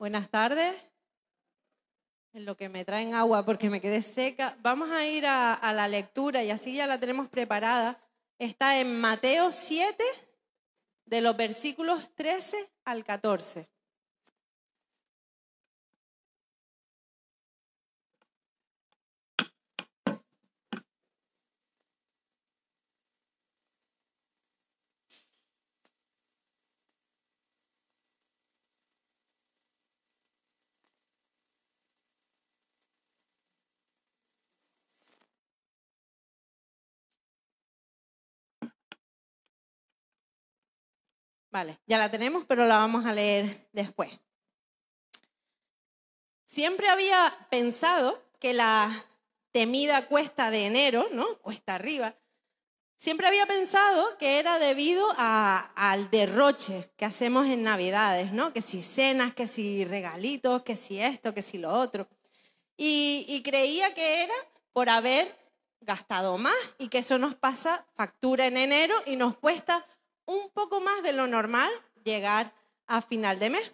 Buenas tardes. En lo que me traen agua porque me quedé seca. Vamos a ir a la lectura y así ya la tenemos preparada. Está en Mateo 7, de los versículos 13 al 14. Vale, ya la tenemos, pero la vamos a leer después. Siempre había pensado que la temida cuesta de enero, ¿no? Cuesta arriba, siempre había pensado que era debido al derroche que hacemos en Navidades, ¿no? Que si cenas, que si regalitos, que si esto, que si lo otro. Y creía que era por haber gastado más y que eso nos pasa factura en enero y nos cuesta un poco más de lo normal llegar a final de mes.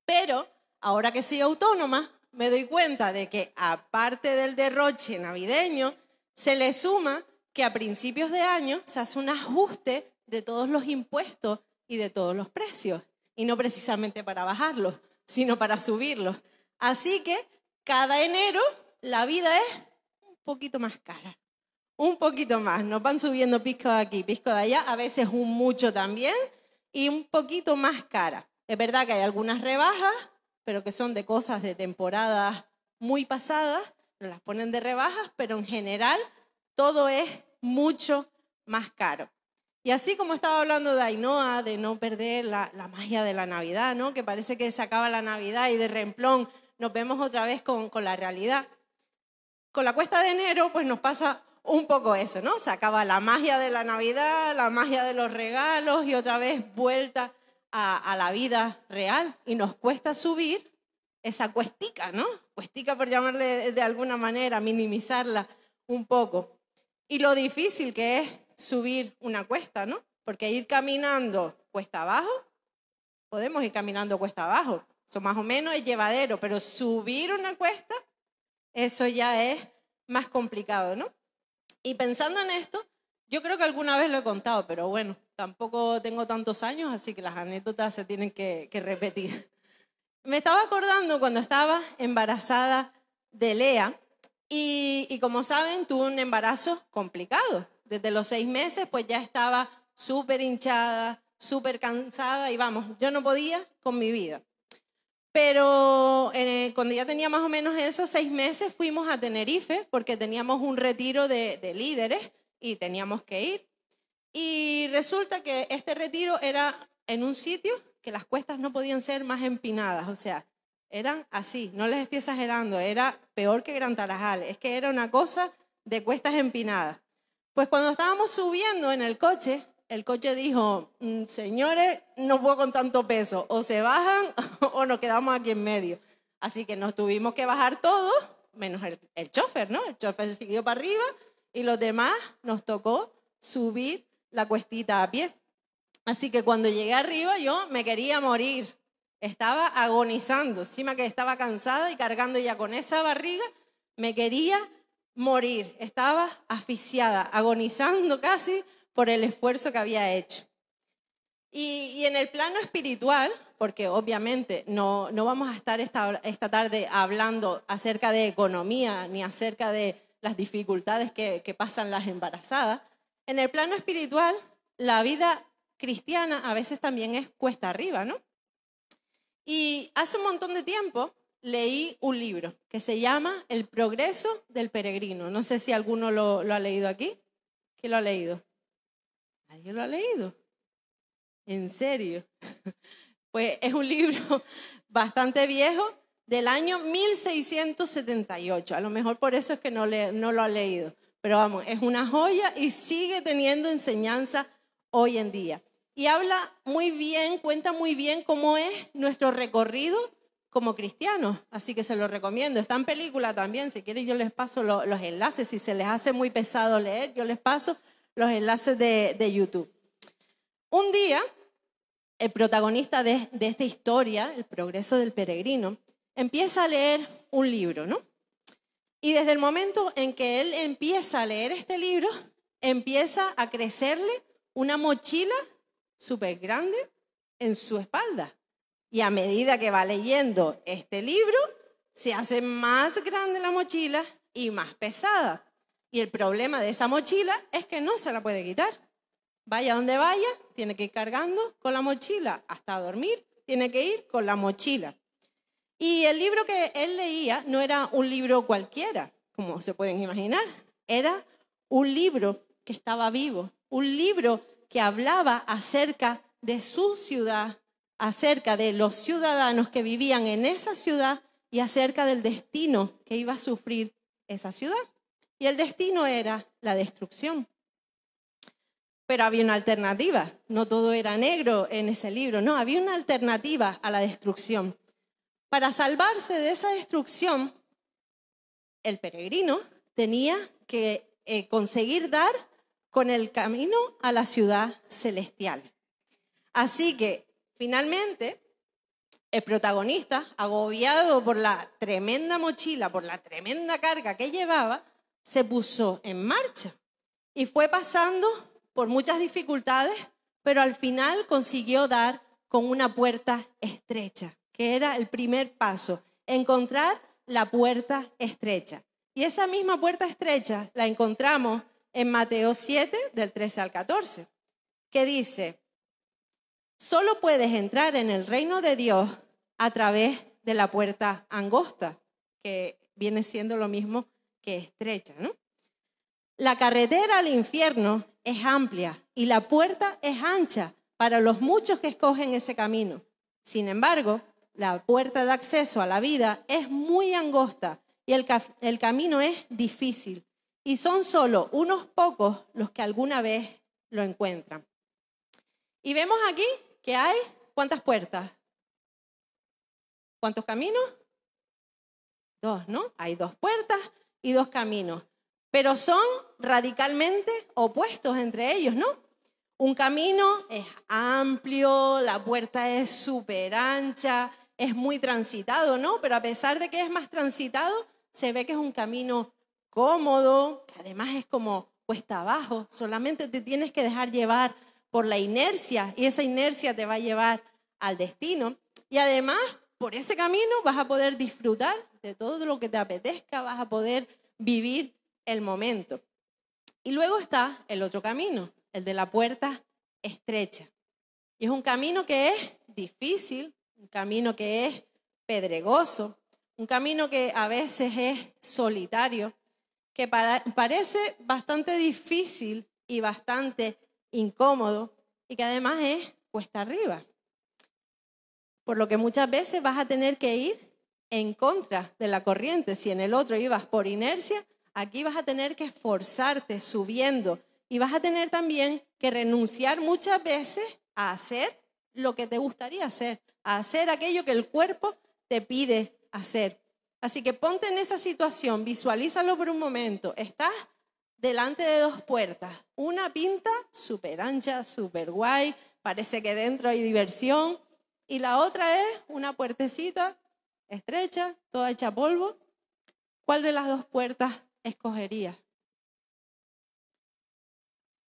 Pero ahora que soy autónoma, me doy cuenta de que aparte del derroche navideño, se le suma que a principios de año se hace un ajuste de todos los impuestos y de todos los precios. Y no precisamente para bajarlos, sino para subirlos. Así que cada enero la vida es un poquito más cara. Un poquito más. Nos van subiendo pisco de aquí, pisco de allá, a veces un mucho también y un poquito más cara. Es verdad que hay algunas rebajas, pero que son de cosas de temporadas muy pasadas, nos las ponen de rebajas, pero en general todo es mucho más caro. Y así como estaba hablando de Ainhoa, de no perder la magia de la Navidad, ¿no? Que parece que se acaba la Navidad y de remplón nos vemos otra vez con la realidad. Con la cuesta de enero pues nos pasa un poco eso, ¿no? Se acaba la magia de la Navidad, la magia de los regalos y otra vez vuelta a la vida real. Y nos cuesta subir esa cuestica, ¿no? Cuestica por llamarle de alguna manera, minimizarla un poco. Y lo difícil que es subir una cuesta, ¿no? Porque ir caminando cuesta abajo, podemos ir caminando cuesta abajo. Eso más o menos es llevadero, pero subir una cuesta, eso ya es más complicado, ¿no? Y pensando en esto, yo creo que alguna vez lo he contado, pero bueno, tampoco tengo tantos años, así que las anécdotas se tienen que repetir. Me estaba acordando cuando estaba embarazada de Lea y como saben, tuve un embarazo complicado. Desde los 6 meses, pues ya estaba súper hinchada, súper cansada y vamos, yo no podía con mi vida. Pero cuando ya tenía más o menos esos 6 meses, fuimos a Tenerife porque teníamos un retiro de líderes y teníamos que ir. Y resulta que este retiro era en un sitio que las cuestas no podían ser más empinadas, o sea, eran así, no les estoy exagerando, era peor que Gran Tarajal, es que era una cosa de cuestas empinadas. Pues cuando estábamos subiendo en el coche dijo, señores, no puedo con tanto peso, o se bajan o nos quedamos aquí en medio. Así que nos tuvimos que bajar todos, menos el chofer, ¿no? El chofer siguió para arriba y los demás nos tocó subir la cuestita a pie. Así que cuando llegué arriba yo me quería morir, estaba agonizando, encima que estaba cansada y cargando ya con esa barriga, me quería morir, estaba asfixiada, agonizando casi por el esfuerzo que había hecho. Y en el plano espiritual, porque obviamente no vamos a estar esta tarde hablando acerca de economía ni acerca de las dificultades que pasan las embarazadas, en el plano espiritual la vida cristiana a veces también es cuesta arriba, ¿no? Y hace un montón de tiempo leí un libro que se llama El progreso del peregrino. No sé si alguno lo ha leído aquí. ¿Quién lo ha leído? ¿Nadie lo ha leído? ¿En serio? Pues es un libro bastante viejo del año 1678. A lo mejor por eso es que no lo ha leído. Pero vamos, es una joya y sigue teniendo enseñanza hoy en día. Y habla muy bien, cuenta muy bien cómo es nuestro recorrido como cristianos. Así que se lo recomiendo. Está en película también. Si quieren yo les paso los enlaces. Si se les hace muy pesado leer, yo les paso los enlaces de YouTube. Un día el protagonista de esta historia, El progreso del peregrino, empieza a leer un libro, ¿no? Y desde el momento en que él empieza a leer este libro, empieza a crecerle una mochila súper grande en su espalda. Y a medida que va leyendo este libro, se hace más grande la mochila y más pesada. Y el problema de esa mochila es que no se la puede quitar. Vaya donde vaya, tiene que ir cargando con la mochila. Hasta dormir, tiene que ir con la mochila. Y el libro que él leía no era un libro cualquiera, como se pueden imaginar. Era un libro que estaba vivo, un libro que hablaba acerca de su ciudad, acerca de los ciudadanos que vivían en esa ciudad y acerca del destino que iba a sufrir esa ciudad. Y el destino era la destrucción. Pero había una alternativa, no todo era negro en ese libro, no, había una alternativa a la destrucción. Para salvarse de esa destrucción, el peregrino tenía que conseguir dar con el camino a la ciudad celestial. Así que, finalmente, el protagonista, agobiado por la tremenda mochila, por la tremenda carga que llevaba, se puso en marcha y fue pasando por muchas dificultades, pero al final consiguió dar con una puerta estrecha, que era el primer paso, encontrar la puerta estrecha. Y esa misma puerta estrecha la encontramos en Mateo 7, del 13 al 14, que dice: solo puedes entrar en el reino de Dios a través de la puerta angosta, que viene siendo lo mismo que estrecha, ¿no? La carretera al infierno es amplia y la puerta es ancha para los muchos que escogen ese camino. Sin embargo, la puerta de acceso a la vida es muy angosta y el camino es difícil. Y son solo unos pocos los que alguna vez lo encuentran. Y vemos aquí que hay, ¿cuántas puertas? ¿Cuántos caminos? 2, ¿no? Hay 2 puertas y 2 caminos. Pero son radicalmente opuestos entre ellos, ¿no? Un camino es amplio, la puerta es súper ancha, es muy transitado, ¿no? Pero a pesar de que es más transitado, se ve que es un camino cómodo, que además es como cuesta abajo, solamente te tienes que dejar llevar por la inercia y esa inercia te va a llevar al destino. Y además, por ese camino vas a poder disfrutar de todo lo que te apetezca, vas a poder vivir el momento. Y luego está el otro camino, el de la puerta estrecha. Y es un camino que es difícil, un camino que es pedregoso, un camino que a veces es solitario, que parece bastante difícil y bastante incómodo y que además es cuesta arriba. Por lo que muchas veces vas a tener que ir en contra de la corriente. Si en el otro ibas por inercia, aquí vas a tener que esforzarte subiendo y vas a tener también que renunciar muchas veces a hacer lo que te gustaría hacer, a hacer aquello que el cuerpo te pide hacer. Así que ponte en esa situación, visualízalo por un momento. Estás delante de 2 puertas, una pinta súper ancha, súper guay, parece que dentro hay diversión, y la otra es una puertecita estrecha, toda hecha polvo. ¿Cuál de las 2 puertas escogerías?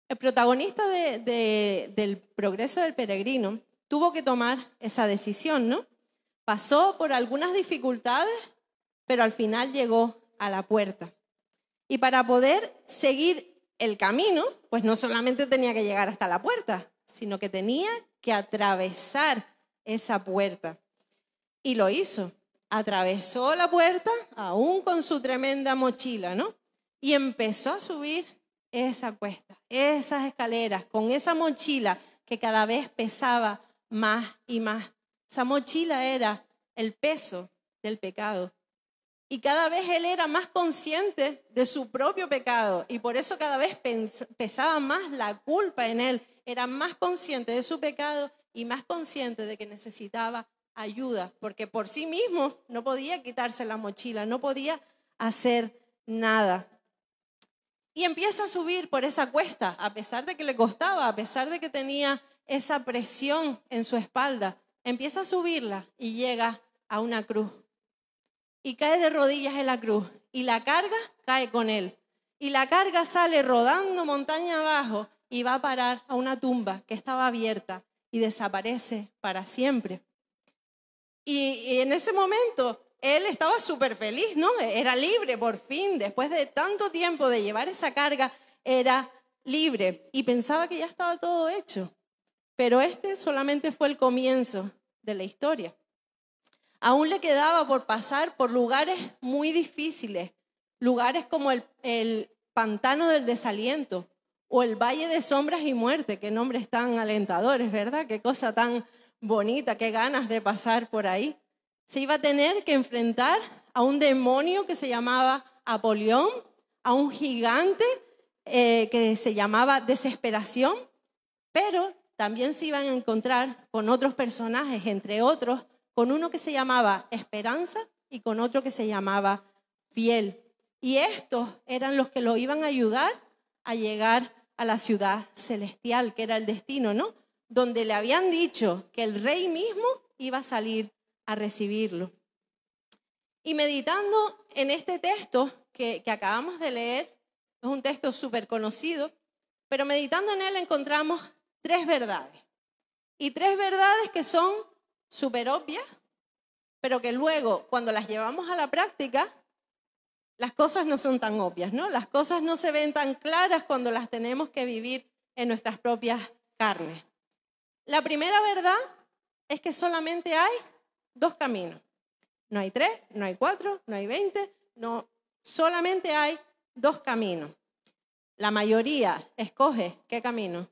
El protagonista del progreso del peregrino tuvo que tomar esa decisión, ¿no? Pasó por algunas dificultades, pero al final llegó a la puerta. Y para poder seguir el camino, pues no solamente tenía que llegar hasta la puerta, sino que tenía que atravesar esa puerta. Y lo hizo. Atravesó la puerta, aún con su tremenda mochila, ¿no? Y empezó a subir esa cuesta, esas escaleras, con esa mochila que cada vez pesaba más y más. Esa mochila era el peso del pecado. Y cada vez él era más consciente de su propio pecado y por eso cada vez pesaba más la culpa en él. Era más consciente de su pecado y más consciente de que necesitaba ayuda, porque por sí mismo no podía quitarse la mochila, no podía hacer nada. Y empieza a subir por esa cuesta, a pesar de que le costaba, a pesar de que tenía esa presión en su espalda, empieza a subirla y llega a una cruz. Y cae de rodillas en la cruz. Y la carga cae con él. Y la carga sale rodando montaña abajo y va a parar a una tumba que estaba abierta y desaparece para siempre. Y en ese momento él estaba súper feliz, ¿no? Era libre por fin. Después de tanto tiempo de llevar esa carga, era libre. Y pensaba que ya estaba todo hecho. Pero este solamente fue el comienzo de la historia. Aún le quedaba por pasar por lugares muy difíciles, lugares como el pantano del desaliento o el valle de sombras y muerte. Qué nombres tan alentadores, ¿verdad? Qué cosa tan bonita, qué ganas de pasar por ahí. Se iba a tener que enfrentar a un demonio que se llamaba Apolión, a un gigante que se llamaba Desesperación, pero también se iban a encontrar con otros personajes, entre otros, con uno que se llamaba Esperanza y con otro que se llamaba Fiel. Y estos eran los que lo iban a ayudar a llegar a la ciudad celestial, que era el destino, ¿no? Donde le habían dicho que el rey mismo iba a salir a recibirlo. Y meditando en este texto que acabamos de leer, es un texto súper conocido, pero meditando en él encontramos 3 verdades. Y 3 verdades que son súper obvias, pero que luego, cuando las llevamos a la práctica, las cosas no son tan obvias, ¿no? Las cosas no se ven tan claras cuando las tenemos que vivir en nuestras propias carnes. La primera verdad es que solamente hay 2 caminos. No hay 3, no hay 4, no hay 20, no, solamente hay 2 caminos. La mayoría escoge ¿qué camino?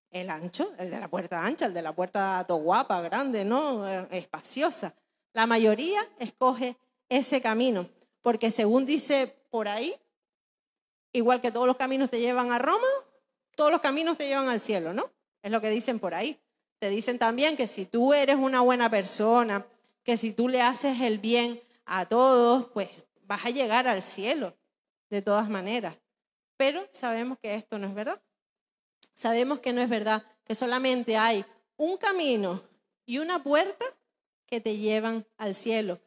El ancho, el de la puerta ancha, el de la puerta guapa, grande, ¿no? Espaciosa. La mayoría escoge ese camino, porque según dice por ahí, igual que todos los caminos te llevan a Roma, todos los caminos te llevan al cielo, ¿no? Es lo que dicen por ahí. Te dicen también que si tú eres una buena persona, que si tú le haces el bien a todos, pues vas a llegar al cielo, de todas maneras. Pero sabemos que esto no es verdad. Sabemos que no es verdad, que solamente hay un camino y una puerta que te llevan al cielo.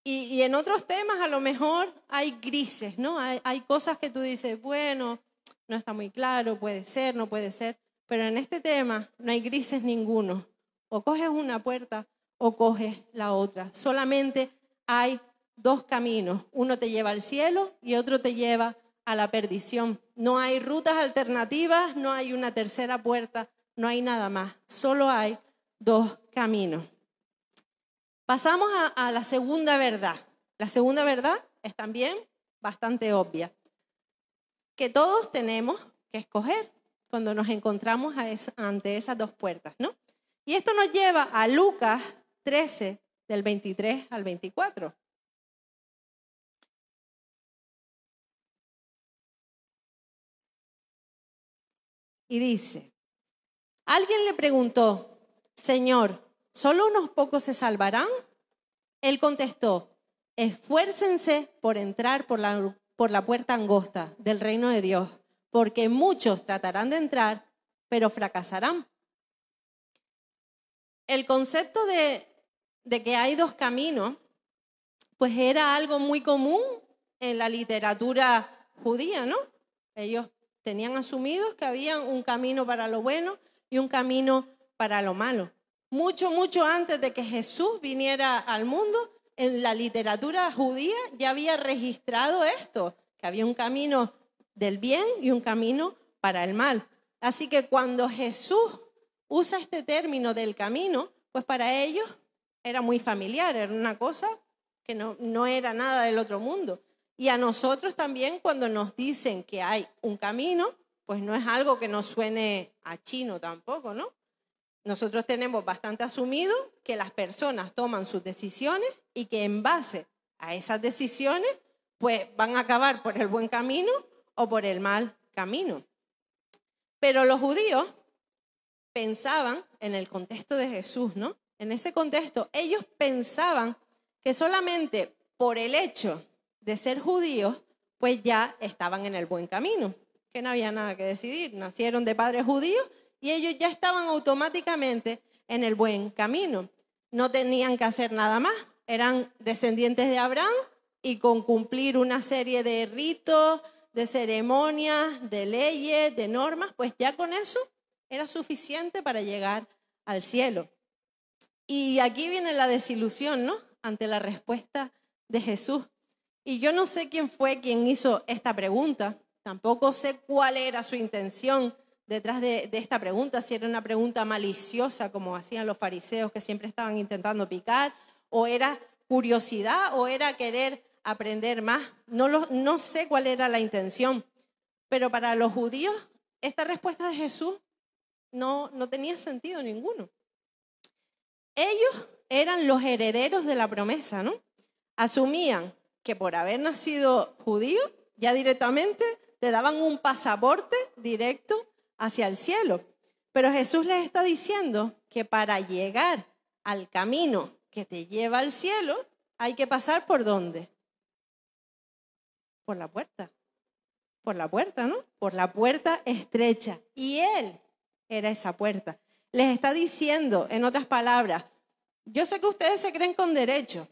Y en otros temas a lo mejor hay grises, ¿no? Hay cosas que tú dices, bueno, no está muy claro, puede ser, no puede ser. Pero en este tema no hay grises ninguno. O coges una puerta o coges la otra. Solamente hay 2 caminos. Uno te lleva al cielo y otro te lleva a la perdición. No hay rutas alternativas, no hay una tercera puerta, no hay nada más. Solo hay 2 caminos. Pasamos a la segunda verdad. La segunda verdad es también bastante obvia. Que todos tenemos que escoger cuando nos encontramos ante esas 2 puertas, ¿no? Y esto nos lleva a Lucas 13, del 23 al 24. Y dice, alguien le preguntó, Señor, ¿solo unos pocos se salvarán? Él contestó, esfuércense por entrar por la puerta angosta del reino de Dios, porque muchos tratarán de entrar, pero fracasarán. El concepto de que hay 2 caminos, pues era algo muy común en la literatura judía, ¿no? Ellos tenían asumidos que había un camino para lo bueno y un camino para lo malo. Mucho, mucho antes de que Jesús viniera al mundo, en la literatura judía ya había registrado esto, que había un camino del bien y un camino para el mal. Así que cuando Jesús usa este término del camino, pues para ellos era muy familiar, era una cosa que no era nada del otro mundo. Y a nosotros también cuando nos dicen que hay un camino, pues no es algo que nos suene a chino tampoco, ¿no? Nosotros tenemos bastante asumido que las personas toman sus decisiones y que en base a esas decisiones, pues van a acabar por el buen camino o por el mal camino. Pero los judíos pensaban en el contexto de Jesús, ¿no? En ese contexto, ellos pensaban que solamente por el hecho de ser judíos, pues ya estaban en el buen camino, que no había nada que decidir. Nacieron de padres judíos y ellos ya estaban automáticamente en el buen camino. No tenían que hacer nada más, eran descendientes de Abraham y con cumplir una serie de ritos, de ceremonias, de leyes, de normas, pues ya con eso era suficiente para llegar al cielo. Y aquí viene la desilusión, ¿no? Ante la respuesta de Jesús. Y yo no sé quién fue quien hizo esta pregunta, tampoco sé cuál era su intención detrás de esta pregunta, si era una pregunta maliciosa como hacían los fariseos que siempre estaban intentando picar, o era curiosidad, o era querer aprender más. No sé cuál era la intención, pero para los judíos esta respuesta de Jesús no tenía sentido ninguno. Ellos eran los herederos de la promesa, ¿no? Asumían que por haber nacido judío, ya directamente te daban un pasaporte directo hacia el cielo. Pero Jesús les está diciendo que para llegar al camino que te lleva al cielo, hay que pasar ¿por dónde? Por la puerta. Por la puerta, ¿no? Por la puerta estrecha. Y Él era esa puerta. Les está diciendo, en otras palabras, yo sé que ustedes se creen con derecho,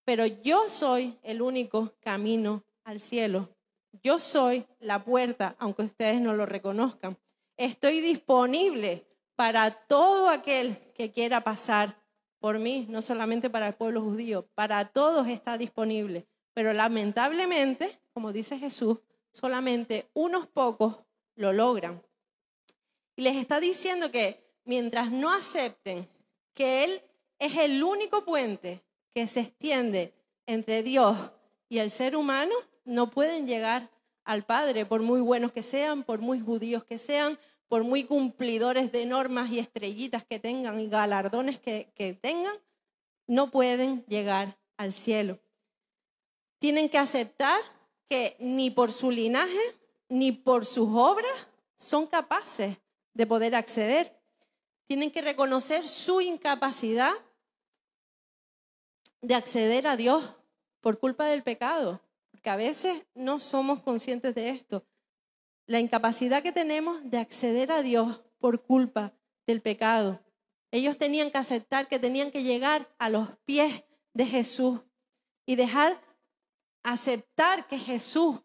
pero yo soy el único camino al cielo. Yo soy la puerta, aunque ustedes no lo reconozcan. Estoy disponible para todo aquel que quiera pasar por mí, no solamente para el pueblo judío, para todos está disponible. Pero lamentablemente, como dice Jesús, solamente unos pocos lo logran. Y les está diciendo que mientras no acepten que Él es el único puente que se extiende entre Dios y el ser humano, no pueden llegar al Padre, por muy buenos que sean, por muy judíos que sean, por muy cumplidores de normas y estrellitas que tengan y galardones que tengan, no pueden llegar al cielo. Tienen que aceptar que ni por su linaje ni por sus obras son capaces de poder acceder. Tienen que reconocer su incapacidad de acceder a Dios por culpa del pecado, porque a veces no somos conscientes de esto. La incapacidad que tenemos de acceder a Dios por culpa del pecado. Ellos tenían que aceptar que tenían que llegar a los pies de Jesús y aceptar que Jesús,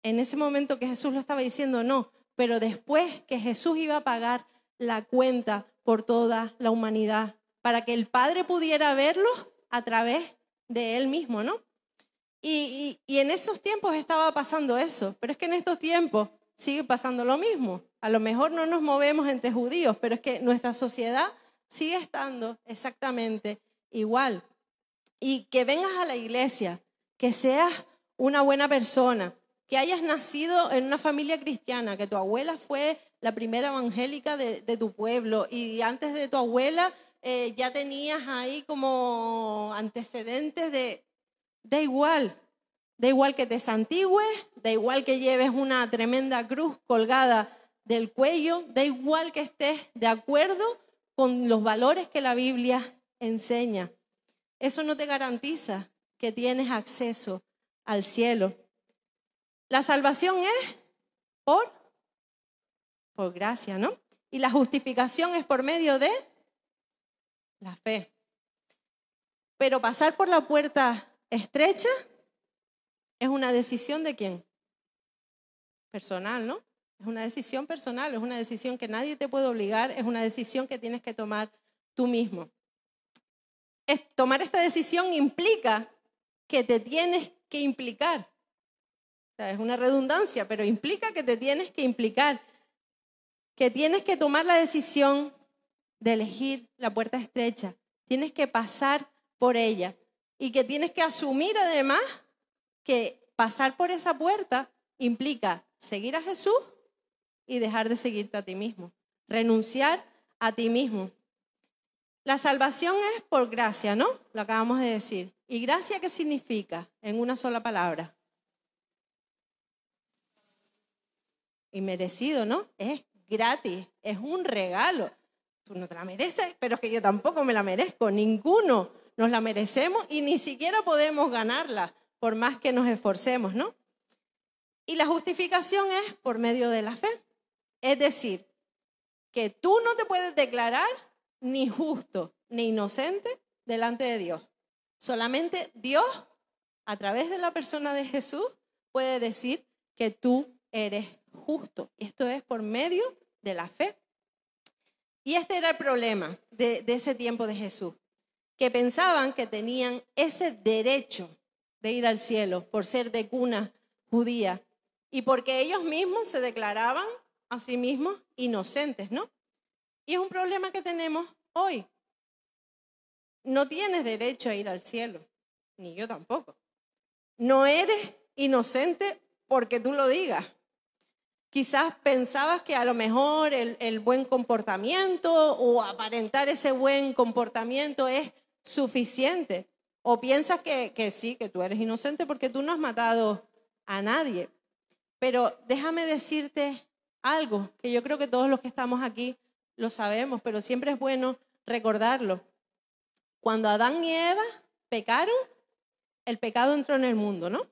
en ese momento que Jesús lo estaba diciendo, no, pero después que Jesús iba a pagar la cuenta por toda la humanidad, para que el Padre pudiera verlos a través de Él mismo, ¿no? Y en esos tiempos estaba pasando eso, pero es que en estos tiempos sigue pasando lo mismo. A lo mejor no nos movemos entre judíos, pero es que nuestra sociedad sigue estando exactamente igual. Y que vengas a la iglesia, que seas una buena persona, que hayas nacido en una familia cristiana, que tu abuela fue la primera evangélica de tu pueblo y antes de tu abuela ya tenías ahí como antecedentes de... Da igual que te santigües, da igual que lleves una tremenda cruz colgada del cuello, da igual que estés de acuerdo con los valores que la Biblia enseña. Eso no te garantiza que tienes acceso al cielo. La salvación es por gracia, ¿no? Y la justificación es por medio de la fe. Pero pasar por la puerta estrecha es una decisión de quién? Personal, ¿no? Es una decisión personal, es una decisión que nadie te puede obligar, es una decisión que tienes que tomar tú mismo. Tomar esta decisión implica que te tienes que implicar. O sea, es una redundancia, pero implica que te tienes que implicar, que tienes que tomar la decisión de elegir la puerta estrecha, tienes que pasar por ella y que tienes que asumir además que pasar por esa puerta implica seguir a Jesús y dejar de seguirte a ti mismo, renunciar a ti mismo. La salvación es por gracia, ¿no? Lo acabamos de decir. ¿Y gracia qué significa? En una sola palabra. Inmerecido, ¿no? Es gratis, es un regalo. Tú no te la mereces, pero es que yo tampoco me la merezco. Ninguno nos la merecemos y ni siquiera podemos ganarla, por más que nos esforcemos, ¿no? Y la justificación es por medio de la fe. Es decir, que tú no te puedes declarar ni justo ni inocente delante de Dios. Solamente Dios, a través de la persona de Jesús, puede decir que tú eres justo. Esto es por medio de la fe. Y este era el problema de ese tiempo de Jesús, que pensaban que tenían ese derecho de ir al cielo por ser de cuna judía y porque ellos mismos se declaraban a sí mismos inocentes, ¿no? Y es un problema que tenemos hoy. No tienes derecho a ir al cielo, ni yo tampoco. No eres inocente porque tú lo digas. Quizás pensabas que a lo mejor el buen comportamiento o aparentar ese buen comportamiento es suficiente. O piensas que sí, que tú eres inocente porque tú no has matado a nadie. Pero déjame decirte algo que yo creo que todos los que estamos aquí lo sabemos, pero siempre es bueno recordarlo. Cuando Adán y Eva pecaron, el pecado entró en el mundo, ¿no?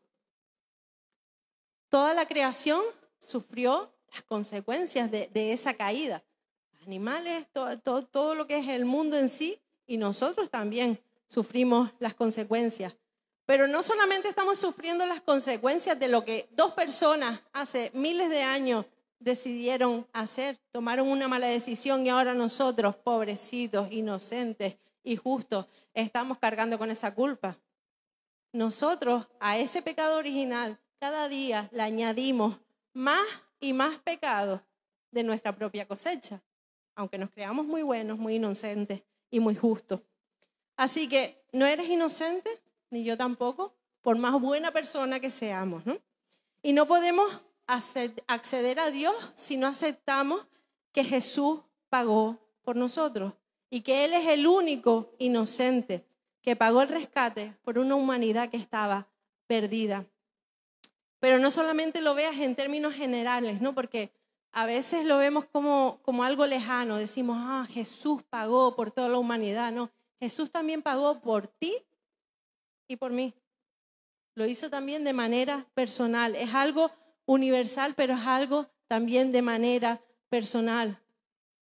Toda la creación sufrió las consecuencias de esa caída. Animales, todo lo que es el mundo en sí, y nosotros también sufrimos las consecuencias. Pero no solamente estamos sufriendo las consecuencias de lo que dos personas hace miles de años decidieron hacer, tomaron una mala decisión y ahora nosotros, pobrecitos, inocentes y justos, estamos cargando con esa culpa. Nosotros a ese pecado original cada día le añadimos más y más pecados de nuestra propia cosecha, aunque nos creamos muy buenos, muy inocentes y muy justos. Así que no eres inocente, ni yo tampoco, por más buena persona que seamos, ¿no? Y no podemos acceder a Dios si no aceptamos que Jesús pagó por nosotros y que Él es el único inocente que pagó el rescate por una humanidad que estaba perdida. Pero no solamente lo veas en términos generales, ¿no? Porque a veces lo vemos como algo lejano. Decimos, Jesús pagó por toda la humanidad. No, Jesús también pagó por ti y por mí. Lo hizo también de manera personal. Es algo universal, pero es algo también de manera personal.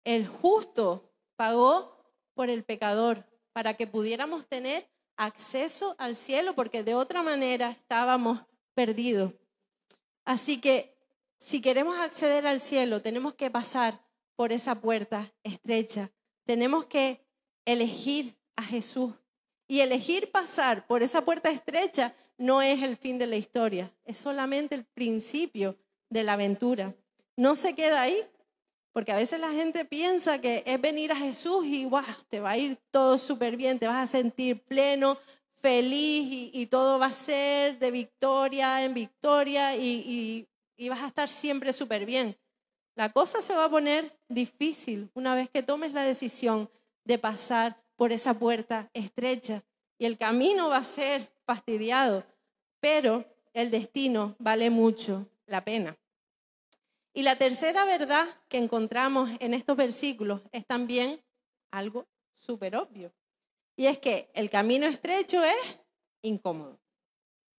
El justo pagó por el pecador para que pudiéramos tener acceso al cielo, porque de otra manera estábamos perdidos. Así que si queremos acceder al cielo, tenemos que pasar por esa puerta estrecha. Tenemos que elegir a Jesús. Y elegir pasar por esa puerta estrecha no es el fin de la historia, es solamente el principio de la aventura. No se queda ahí, porque a veces la gente piensa que es venir a Jesús y wow, te va a ir todo súper bien, te vas a sentir pleno, feliz y todo va a ser de victoria en victoria y vas a estar siempre súper bien. La cosa se va a poner difícil una vez que tomes la decisión de pasar por esa puerta estrecha y el camino va a ser fastidiado, pero el destino vale mucho la pena. Y la tercera verdad que encontramos en estos versículos es también algo súper obvio. Y es que el camino estrecho es incómodo.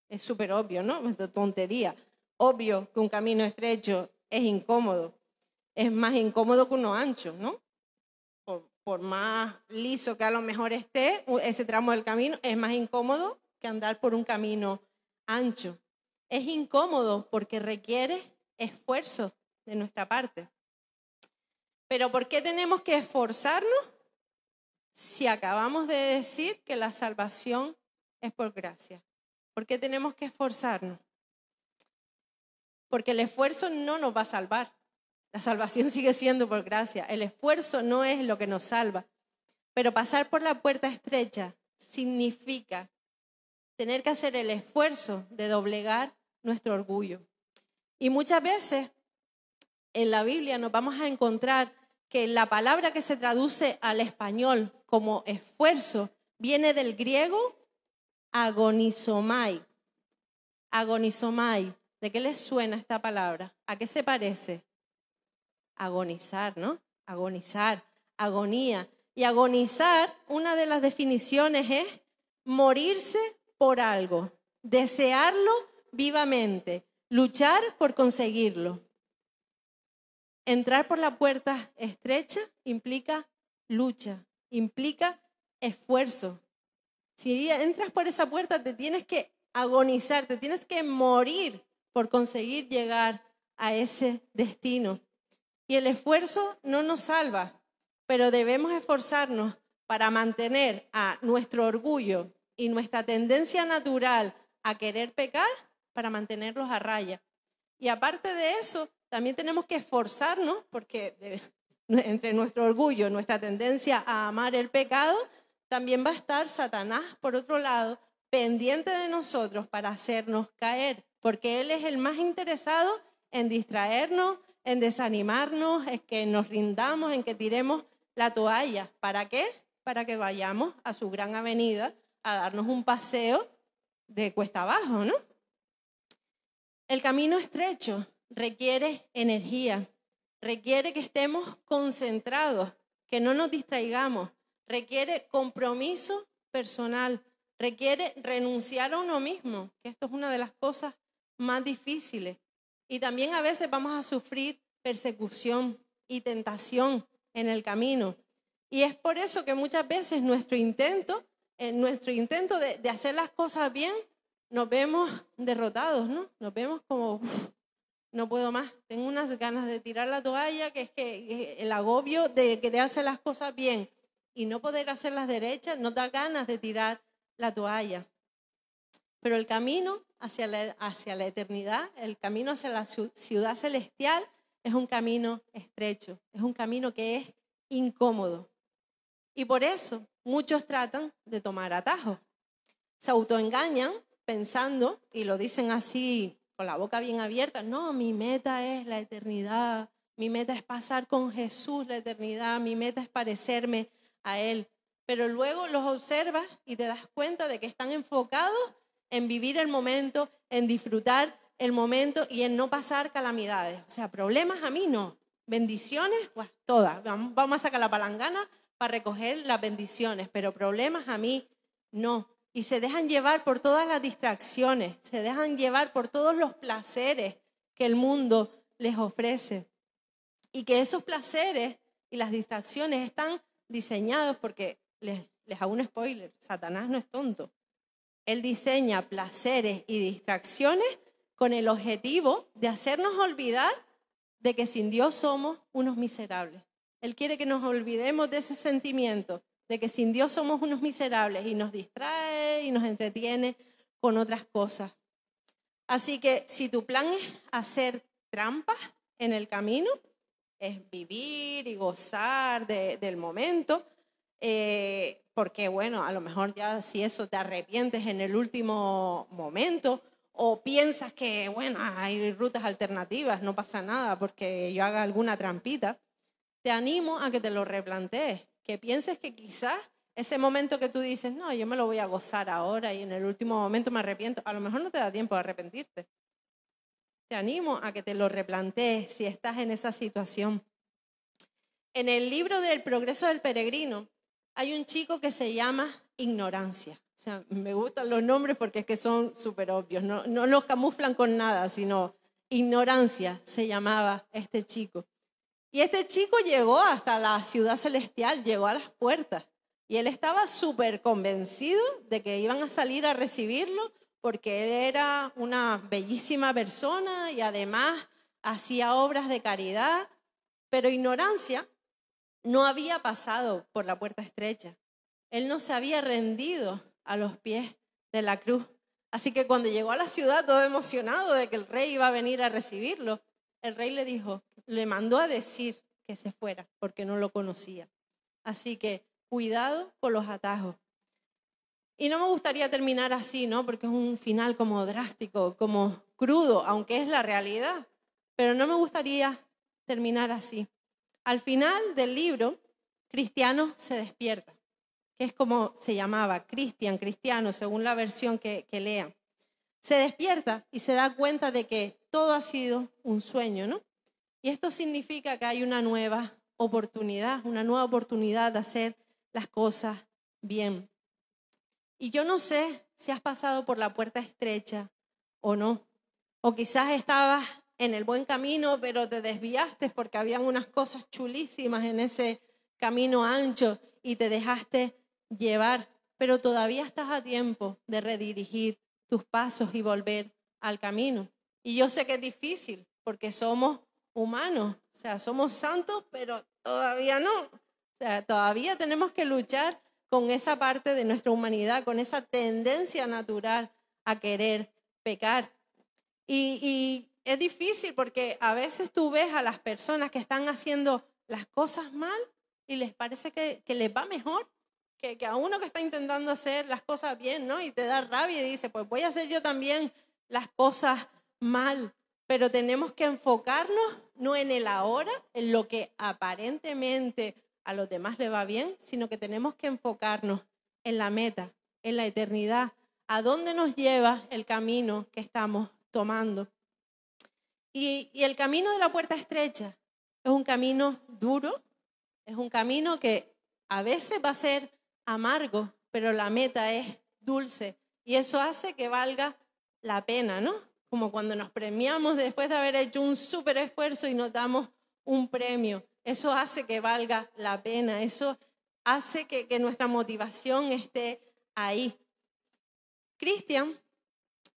Es súper obvio, ¿no? Es de tontería. Obvio que un camino estrecho es incómodo. Es más incómodo que uno ancho, ¿no? Por más liso que a lo mejor esté, ese tramo del camino es más incómodo que andar por un camino ancho. Es incómodo porque requiere esfuerzo de nuestra parte. Pero ¿por qué tenemos que esforzarnos si acabamos de decir que la salvación es por gracia? ¿Por qué tenemos que esforzarnos? Porque el esfuerzo no nos va a salvar. La salvación sigue siendo por gracia. El esfuerzo no es lo que nos salva. Pero pasar por la puerta estrecha significa tener que hacer el esfuerzo de doblegar nuestro orgullo. Y muchas veces en la Biblia nos vamos a encontrar que la palabra que se traduce al español como esfuerzo viene del griego agonizomai. Agonizomai. ¿De qué les suena esta palabra? ¿A qué se parece? Agonizar, ¿no? Agonizar, agonía. Y agonizar, una de las definiciones es morirse por algo, desearlo vivamente, luchar por conseguirlo. entrar por la puerta estrecha implica lucha, implica esfuerzo. Si entras por esa puerta te tienes que agonizar, te tienes que morir por conseguir llegar a ese destino. Y el esfuerzo no nos salva, pero debemos esforzarnos para mantener a nuestro orgullo y nuestra tendencia natural a querer pecar, para mantenerlos a raya. Y aparte de eso, también tenemos que esforzarnos, porque entre nuestro orgullo, nuestra tendencia a amar el pecado, también va a estar Satanás, por otro lado, pendiente de nosotros para hacernos caer, porque él es el más interesado en distraernos, en desanimarnos, en que nos rindamos, en que tiremos la toalla. ¿Para qué? Para que vayamos a su gran avenida a darnos un paseo de cuesta abajo, ¿no? El camino estrecho requiere energía, requiere que estemos concentrados, que no nos distraigamos, requiere compromiso personal, requiere renunciar a uno mismo, que esto es una de las cosas más difíciles. Y también a veces vamos a sufrir persecución y tentación en el camino. Y es por eso que muchas veces nuestro intento de hacer las cosas bien, nos vemos derrotados, ¿no? Nos vemos como, no puedo más, tengo unas ganas de tirar la toalla, que es que el agobio de querer hacer las cosas bien y no poder hacerlas derechas, nos da ganas de tirar la toalla. Pero el camino hacia la eternidad, el camino hacia la ciudad celestial, es un camino estrecho, es un camino que es incómodo. Y por eso muchos tratan de tomar atajos. Se autoengañan pensando, y lo dicen así con la boca bien abierta, no, mi meta es la eternidad, mi meta es pasar con Jesús la eternidad, mi meta es parecerme a Él. Pero luego los observas y te das cuenta de que están enfocados en vivir el momento, en disfrutar el momento y en no pasar calamidades. O sea, problemas a mí no, bendiciones, pues todas. Vamos a sacar la palangana para recoger las bendiciones, pero problemas a mí no. Y se dejan llevar por todas las distracciones, se dejan llevar por todos los placeres que el mundo les ofrece. Y que esos placeres y las distracciones están diseñados porque, les hago un spoiler, Satanás no es tonto. Él diseña placeres y distracciones con el objetivo de hacernos olvidar de que sin Dios somos unos miserables. Él quiere que nos olvidemos de ese sentimiento, de que sin Dios somos unos miserables, y nos distrae y nos entretiene con otras cosas. Así que si tu plan es hacer trampas en el camino, es vivir y gozar del momento, porque bueno, a lo mejor ya si eso te arrepientes en el último momento, o piensas que bueno, hay rutas alternativas, no pasa nada porque yo haga alguna trampita, te animo a que te lo replantees, que pienses que quizás ese momento que tú dices, no, yo me lo voy a gozar ahora y en el último momento me arrepiento, a lo mejor no te da tiempo de arrepentirte. Te animo a que te lo replantees si estás en esa situación. En el libro del Progreso del Peregrino hay un chico que se llama Ignorancia. O sea, me gustan los nombres porque es que son súper obvios, no los camuflan con nada, sino Ignorancia se llamaba este chico. Y este chico llegó hasta la ciudad celestial, llegó a las puertas. Y él estaba súper convencido de que iban a salir a recibirlo porque él era una bellísima persona y además hacía obras de caridad. Pero Ignorancia no había pasado por la puerta estrecha. Él no se había rendido a los pies de la cruz. Así que cuando llegó a la ciudad, todo emocionado de que el rey iba a venir a recibirlo, el rey le mandó a decir que se fuera porque no lo conocía. Así que cuidado con los atajos. Y no me gustaría terminar así, ¿no? Porque es un final como drástico, como crudo, aunque es la realidad. Pero no me gustaría terminar así. Al final del libro, Cristiano se despierta, que es como se llamaba, cristiano, según la versión que lean. Se despierta y se da cuenta de que todo ha sido un sueño, ¿no? Y esto significa que hay una nueva oportunidad de hacer las cosas bien. Y yo no sé si has pasado por la puerta estrecha o no, o quizás estabas en el buen camino, pero te desviaste porque habían unas cosas chulísimas en ese camino ancho y te dejaste llevar, pero todavía estás a tiempo de redirigir tus pasos y volver al camino. Y yo sé que es difícil porque somos humanos, o sea, somos santos, pero todavía no. O sea, todavía tenemos que luchar con esa parte de nuestra humanidad, con esa tendencia natural a querer pecar. Y es difícil porque a veces tú ves a las personas que están haciendo las cosas mal y les parece que les va mejor que a uno que está intentando hacer las cosas bien, ¿no? Y te da rabia y dice, pues voy a hacer yo también las cosas mal. Pero tenemos que enfocarnos no en el ahora, en lo que aparentemente a los demás le va bien, sino que tenemos que enfocarnos en la meta, en la eternidad, a dónde nos lleva el camino que estamos tomando. Y el camino de la puerta estrecha es un camino duro, es un camino que a veces va a ser amargo, pero la meta es dulce y eso hace que valga la pena, ¿no? Como cuando nos premiamos después de haber hecho un súper esfuerzo y nos damos un premio. Eso hace que valga la pena, eso hace que nuestra motivación esté ahí. Cristian,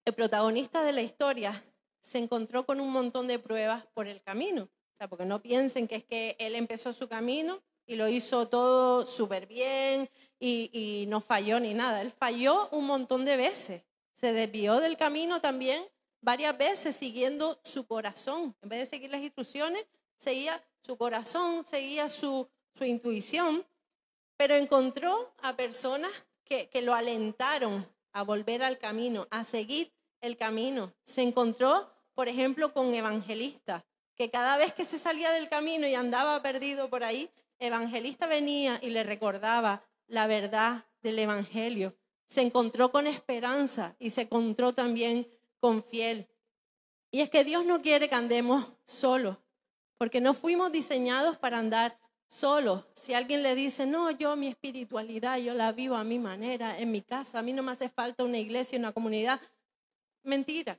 el protagonista de la historia, se encontró con un montón de pruebas por el camino. O sea, porque no piensen que es que él empezó su camino y lo hizo todo súper bien y no falló ni nada. Él falló un montón de veces. Se desvió del camino también varias veces siguiendo su corazón. En vez de seguir las instrucciones, seguía su corazón, seguía su intuición, pero encontró a personas que lo alentaron a volver al camino, a seguir el camino. Se encontró, por ejemplo, con evangelistas, que cada vez que se salía del camino y andaba perdido por ahí, evangelista venía y le recordaba la verdad del evangelio. Se encontró con esperanza y se encontró también con fiel. Y es que Dios no quiere que andemos solos, porque no fuimos diseñados para andar solos. Si alguien le dice, no, yo mi espiritualidad, yo la vivo a mi manera, en mi casa, a mí no me hace falta una iglesia, una comunidad. Mentira.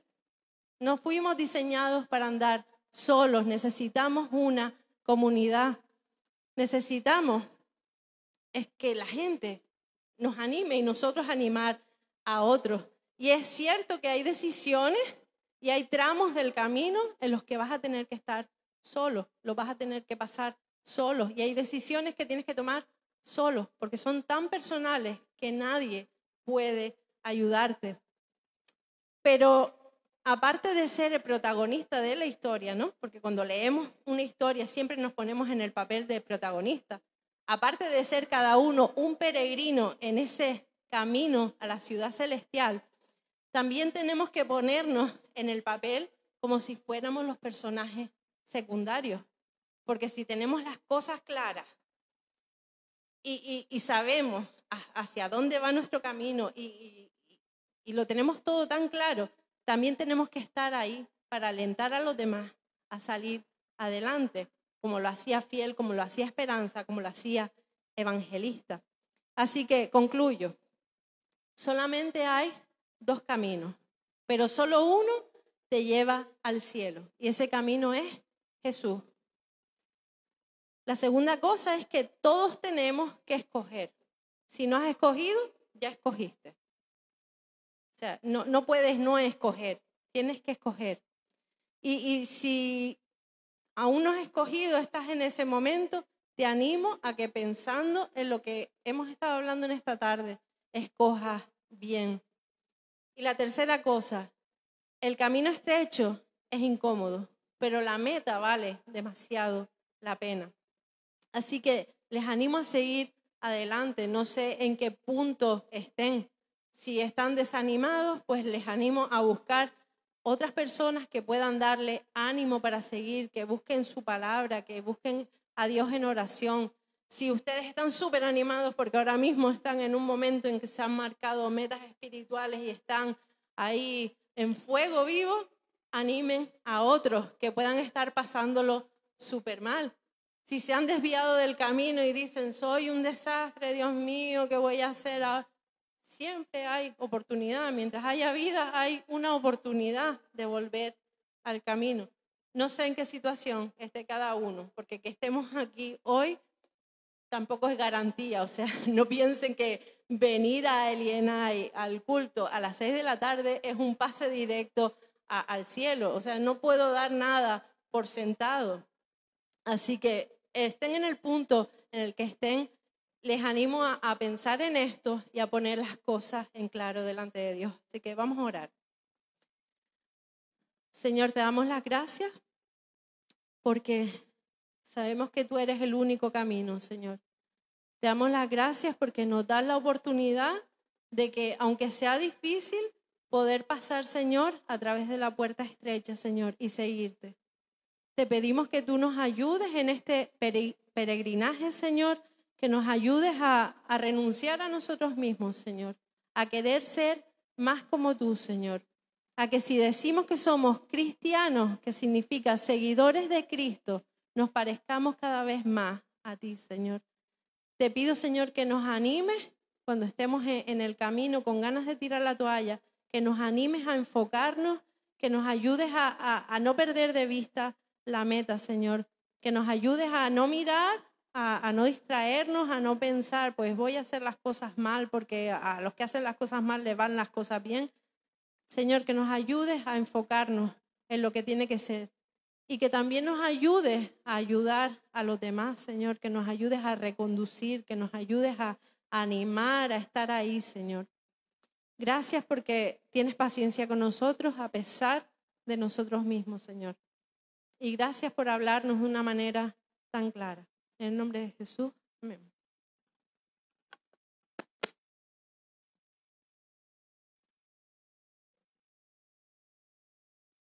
No fuimos diseñados para andar solos, necesitamos una comunidad. Necesitamos es que la gente nos anime y nosotros animar a otros. Y es cierto que hay decisiones y hay tramos del camino en los que vas a tener que estar solo, los vas a tener que pasar solos. Y hay decisiones que tienes que tomar solo, porque son tan personales que nadie puede ayudarte. Pero aparte de ser el protagonista de la historia, ¿no? Porque cuando leemos una historia siempre nos ponemos en el papel de protagonista. Aparte de ser cada uno un peregrino en ese camino a la ciudad celestial, también tenemos que ponernos en el papel como si fuéramos los personajes secundarios. Porque si tenemos las cosas claras y sabemos hacia dónde va nuestro camino y lo tenemos todo tan claro, también tenemos que estar ahí para alentar a los demás a salir adelante, como lo hacía Fiel, como lo hacía Esperanza, como lo hacía Evangelista. Así que concluyo, solamente hay dos caminos, pero solo uno te lleva al cielo y ese camino es Jesús. La segunda cosa es que todos tenemos que escoger. Si no has escogido, ya escogiste. O sea, no puedes no escoger, tienes que escoger. Y si aún no has escogido, estás en ese momento, te animo a que pensando en lo que hemos estado hablando en esta tarde, escojas bien. Y la tercera cosa, el camino estrecho es incómodo, pero la meta vale demasiado la pena. Así que les animo a seguir adelante, no sé en qué punto estén. Si están desanimados, pues les animo a buscar otras personas que puedan darle ánimo para seguir, que busquen su palabra, que busquen a Dios en oración. Si ustedes están súper animados porque ahora mismo están en un momento en que se han marcado metas espirituales y están ahí en fuego vivo, animen a otros que puedan estar pasándolo súper mal. Si se han desviado del camino y dicen, soy un desastre, Dios mío, ¿qué voy a hacer ahora? Siempre hay oportunidad. Mientras haya vida, hay una oportunidad de volver al camino. No sé en qué situación esté cada uno, porque que estemos aquí hoy tampoco es garantía. O sea, no piensen que venir a Elienay, al culto, a las 6 de la tarde es un pase directo al cielo. O sea, no puedo dar nada por sentado. Así que estén en el punto en el que estén, les animo a pensar en esto y a poner las cosas en claro delante de Dios. Así que vamos a orar. Señor, te damos las gracias porque sabemos que tú eres el único camino, Señor. Te damos las gracias porque nos das la oportunidad de que, aunque sea difícil, poder pasar, Señor, a través de la puerta estrecha, Señor, y seguirte. Te pedimos que tú nos ayudes en este peregrinaje, Señor, que nos ayudes a renunciar a nosotros mismos, Señor, a querer ser más como tú, Señor. A que si decimos que somos cristianos, que significa seguidores de Cristo, nos parezcamos cada vez más a ti, Señor. Te pido, Señor, que nos animes cuando estemos en el camino con ganas de tirar la toalla, que nos animes a enfocarnos, que nos ayudes a no perder de vista la meta, Señor, que nos ayudes a no mirar, a no distraernos, a no pensar, pues voy a hacer las cosas mal porque a los que hacen las cosas mal les van las cosas bien. Señor, que nos ayudes a enfocarnos en lo que tiene que ser y que también nos ayudes a ayudar a los demás, Señor, que nos ayudes a reconducir, que nos ayudes a animar, a estar ahí, Señor. Gracias porque tienes paciencia con nosotros a pesar de nosotros mismos, Señor. Y gracias por hablarnos de una manera tan clara. En el nombre de Jesús, amén.